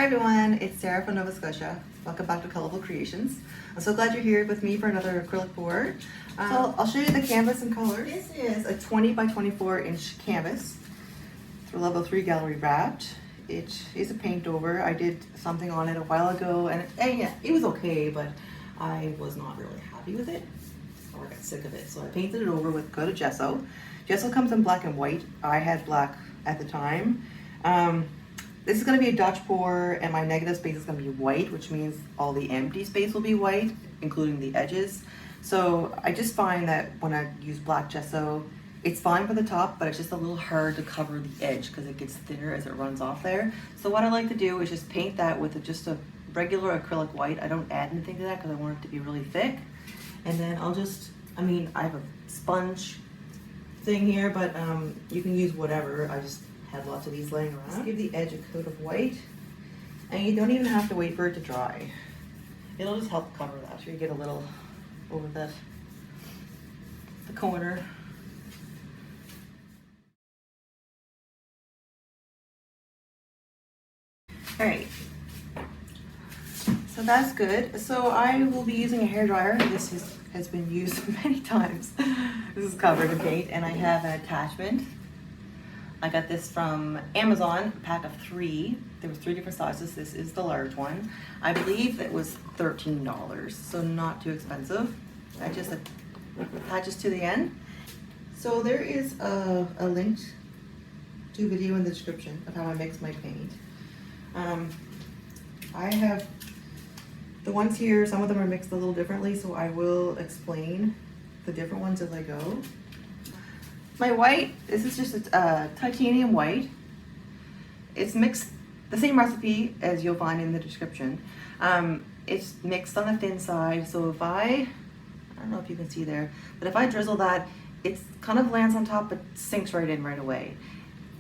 Hi everyone, it's Sarah from Nova Scotia. Welcome back to Colorful Creations. I'm so glad you're here with me for another acrylic board. So I'll show you the canvas and color. This is a 20 by 24 inch canvas for level 3 gallery wrapped. It is a paint over. I did something on it a while ago and yeah, it was okay, but I was not really happy with it, or I got sick of it. So I painted it over with coated gesso. Gesso comes in black and white. I had black at the time. This is going to be a Dutch pour, and my negative space is going to be white, which means all the empty space will be white, including the edges. So I just find that when I use black gesso, it's fine for the top, but it's just a little hard to cover the edge because it gets thinner as it runs off there. So what I like to do is just paint that with just a regular acrylic white. I don't add anything to that because I want it to be really thick. And then I'll just, I have a sponge thing here, but you can use whatever. I just had lots of these laying around. Just give the edge a coat of white, and you don't even have to wait for it to dry. It'll just help cover that. So you get a little over the corner. All right, so that's good. So I will be using a hairdryer. This has been used many times. This is covered in paint, and I have an attachment. I got this from Amazon, a pack of 3. There was 3 different sizes. This is the large one. I believe it was $13, so not too expensive. That just attaches to the end. So there is a link to a video in the description of how I mix my paint. I have the ones here, some of them are mixed a little differently, so I will explain the different ones as I go. My white, this is just a titanium white. It's mixed, the same recipe as you'll find in the description. It's mixed on the thin side, so if I don't know if you can see there, but if I drizzle that, it kind of lands on top but sinks right in right away.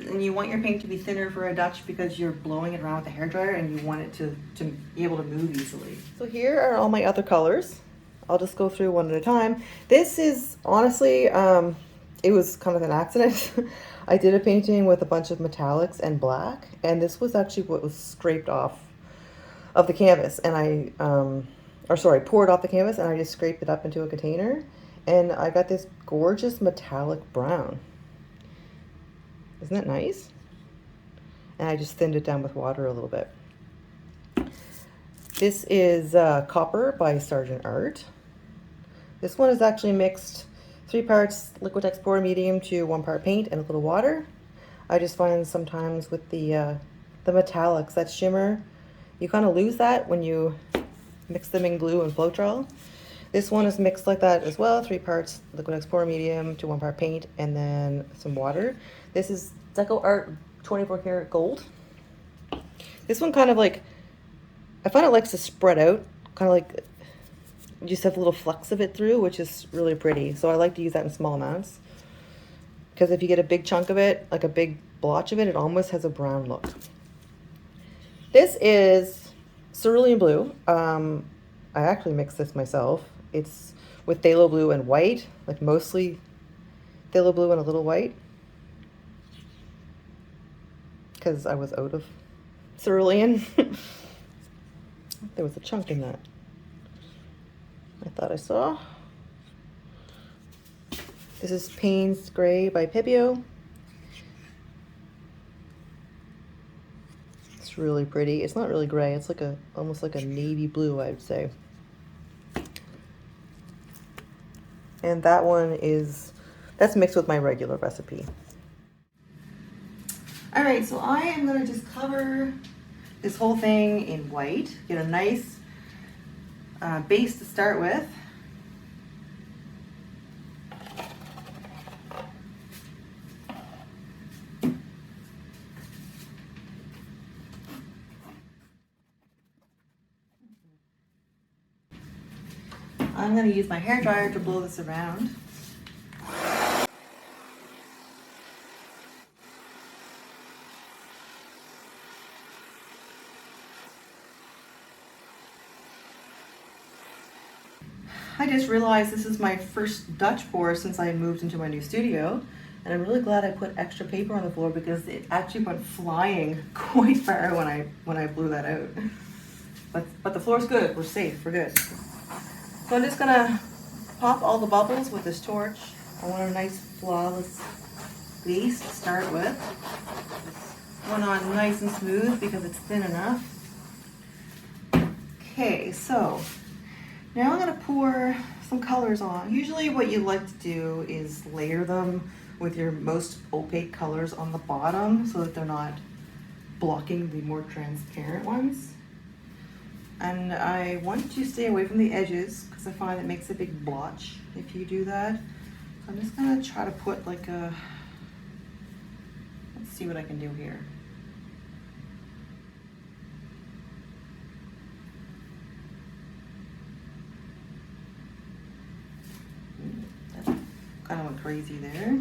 And you want your paint to be thinner for a Dutch because you're blowing it around with a hairdryer and you want it to be able to move easily. So here are all my other colors. I'll just go through one at a time. This is honestly, it was kind of an accident. I did a painting with a bunch of metallics and black, and this was actually what was scraped off of the canvas, and I, poured off the canvas, and I just scraped it up into a container, and I got this gorgeous metallic brown. Isn't that nice? And I just thinned it down with water a little bit. This is Copper by Sargent Art. This one is actually mixed 3 parts liquid export medium to 1 part paint and a little water. I just find sometimes with the metallics, that shimmer, you kind of lose that when you mix them in glue and Floetrol. This one is mixed like that as well, 3 parts liquid export medium to 1 part paint and then some water. This is DecoArt 24 karat gold. This one kind of like, I find it likes to spread out, kind of like you just have a little flecks of it through, which is really pretty. So I like to use that in small amounts, because if you get a big chunk of it, like a big blotch of it, it almost has a brown look. This is Cerulean blue. I actually mixed this myself. It's with phthalo blue and white, like mostly phthalo blue and a little white, because I was out of cerulean. There was a chunk in that. I thought I saw. This is Payne's Gray by Pebeo. It's really pretty. It's not really gray. It's like almost like a navy blue, I would say. And that one that's mixed with my regular recipe. All right, so I am gonna just cover this whole thing in white. Get a nice base to start with. I'm going to use my hairdryer to blow this around. I just realized this is my first Dutch pour since I moved into my new studio. And I'm really glad I put extra paper on the floor because it actually went flying quite far when I blew that out. But the floor's good, we're safe, we're good. So I'm just gonna pop all the bubbles with this torch. I want a nice flawless base to start with. This one on nice and smooth because it's thin enough. Okay, so now I'm gonna pour some colors on. Usually what you like to do is layer them with your most opaque colors on the bottom so that they're not blocking the more transparent ones. And I want to stay away from the edges because I find it makes a big blotch if you do that. So I'm just gonna try to put like a, let's see what I can do here. That kind of went crazy there.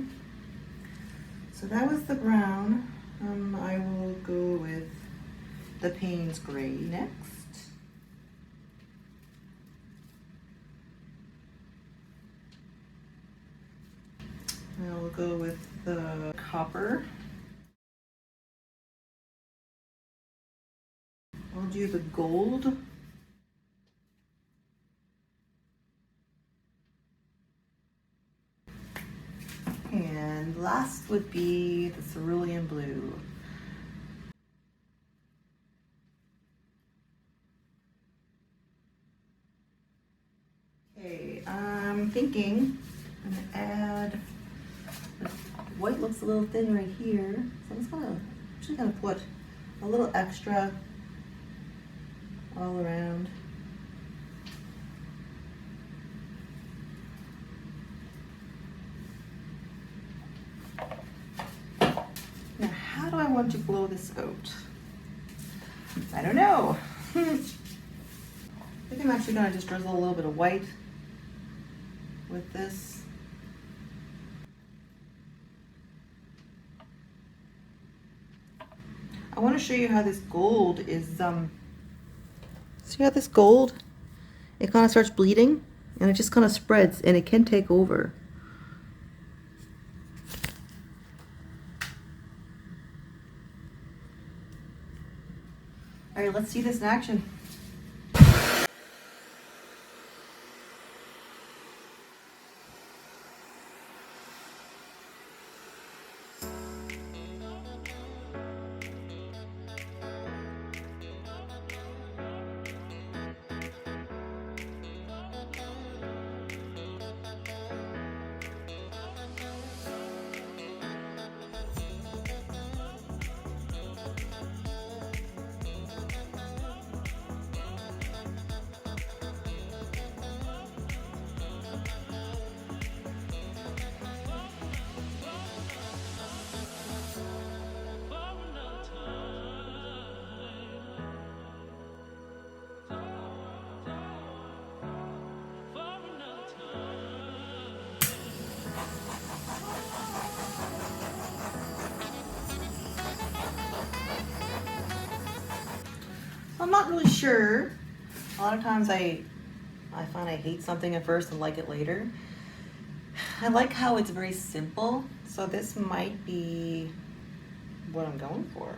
So that was the brown. I will go with the Payne's gray next. I'll go with the copper. I'll do the gold. And last would be the Cerulean blue. Okay, I'm thinking I'm gonna add, the white looks a little thin right here, so I'm just gonna put a little extra all around. Now, how do I want to blow this out? I don't know. I think I'm actually gonna just drizzle a little bit of white with this. I want to show you how this gold is, see how this gold, it kind of starts bleeding and it just kind of spreads and it can take over. All right, let's see this in action. I'm not really sure. A lot of times I find I hate something at first and like it later. I like how it's very simple, so this might be what I'm going for.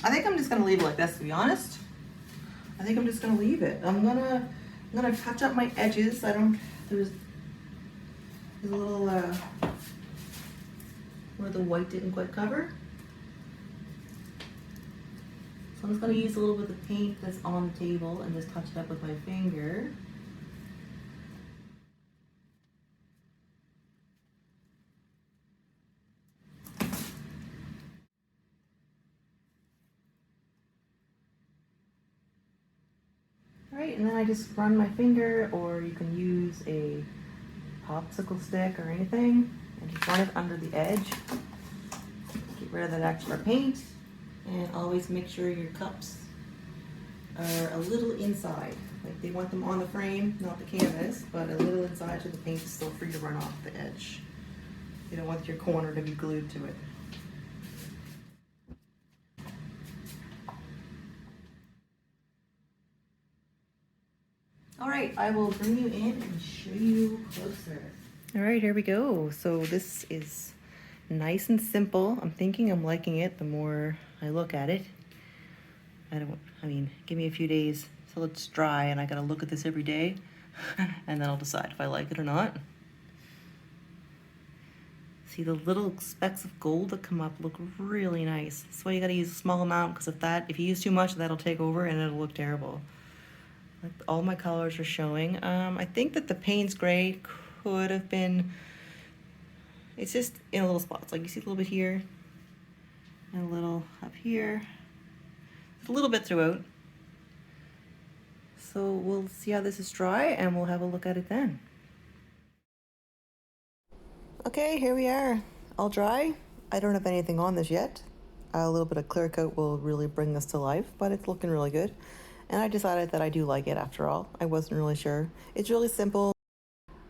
I think I'm just gonna leave it like this, to be honest. I think I'm just gonna leave it. I'm gonna touch up my edges. There's a little where the white didn't quite cover. So I'm just going to use a little bit of paint that's on the table and just touch it up with my finger. All right, and then I just run my finger, or you can use a popsicle stick or anything, and just run it under the edge. Get rid of that extra paint. And always make sure your cups are a little inside. Like they want them on the frame, not the canvas, but a little inside so the paint is still free to run off the edge. You don't want your corner to be glued to it. All right, I will bring you in and show you closer. All right, here we go. So this is nice and simple. I'm thinking I'm liking it the more I look at it. I mean, give me a few days till it's dry and I gotta look at this every day and then I'll decide if I like it or not. See the little specks of gold that come up look really nice. That's why you gotta use a small amount, because if you use too much, that'll take over and it'll look terrible. Like, all my colors are showing. I think that the Payne's gray could have been, it's just in little spots. Like you see a little bit here and a little up here. A little bit throughout. So we'll see how this is dry and we'll have a look at it then. Okay, here we are, all dry. I don't have anything on this yet. A little bit of clear coat will really bring this to life, but it's looking really good. And I decided that I do like it after all. I wasn't really sure. It's really simple.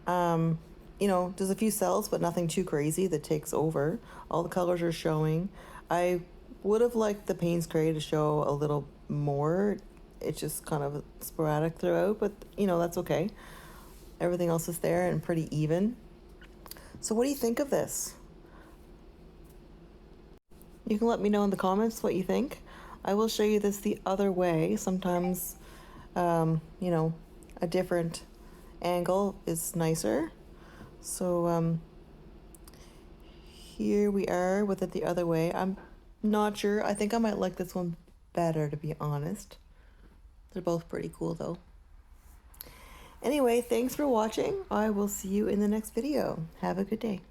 You know, there's a few cells, but nothing too crazy that takes over. All the colors are showing. I would have liked the Payne's gray to show a little more. It's just kind of sporadic throughout, but you know, that's okay. Everything else is there and pretty even. So what do you think of this? You can let me know in the comments what you think. I will show you this the other way. Sometimes, you know, a different angle is nicer. So here we are with it the other way. I'm not sure. I think I might like this one better, to be honest. They're both pretty cool though. Anyway, thanks for watching. I will see you in the next video. Have a good day.